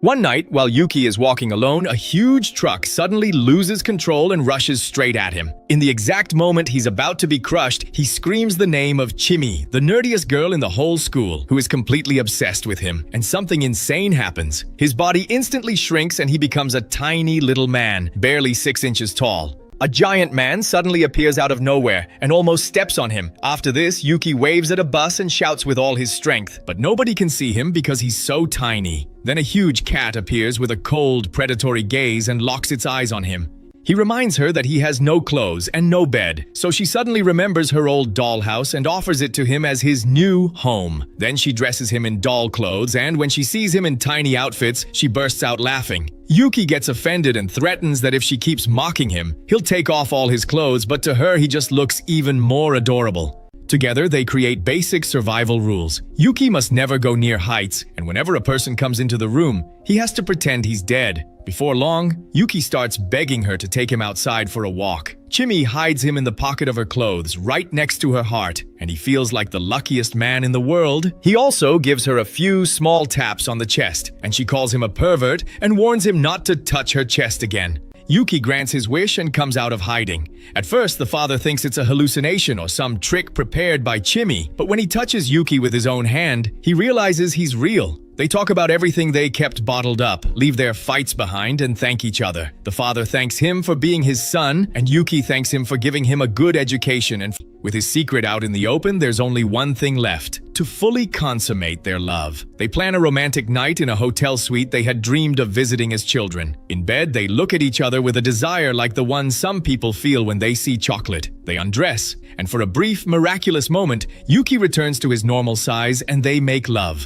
One night, while Yuki is walking alone, a huge truck suddenly loses control and rushes straight at him. In the exact moment he's about to be crushed, he screams the name of Chimi, the nerdiest girl in the whole school, who is completely obsessed with him, and something insane happens. His body instantly shrinks and he becomes a tiny little man, barely 6 inches tall. A giant man suddenly appears out of nowhere and almost steps on him. After this, Yuki waves at a bus and shouts with all his strength, but nobody can see him because he's so tiny. Then a huge cat appears with a cold, predatory gaze and locks its eyes on him. He reminds her that he has no clothes and no bed, so she suddenly remembers her old dollhouse and offers it to him as his new home. Then she dresses him in doll clothes, and when she sees him in tiny outfits, she bursts out laughing. Yuki gets offended and threatens that if she keeps mocking him, he'll take off all his clothes, but to her he just looks even more adorable. Together, they create basic survival rules. Yuki must never go near heights, and whenever a person comes into the room, he has to pretend he's dead. Before long, Yuki starts begging her to take him outside for a walk. Chimi hides him in the pocket of her clothes, right next to her heart, and he feels like the luckiest man in the world. He also gives her a few small taps on the chest, and she calls him a pervert and warns him not to touch her chest again. Yuki grants his wish and comes out of hiding. At first, the father thinks it's a hallucination or some trick prepared by Chimi, but when he touches Yuki with his own hand, he realizes he's real. They talk about everything they kept bottled up, leave their fights behind, and thank each other. The father thanks him for being his son, and Yuki thanks him for giving him a good education. And with his secret out in the open, there's only one thing left: to fully consummate their love. They plan a romantic night in a hotel suite they had dreamed of visiting as children. In bed, they look at each other with a desire like the one some people feel when they see chocolate. They undress, and for a brief, miraculous moment, Yuki returns to his normal size and they make love.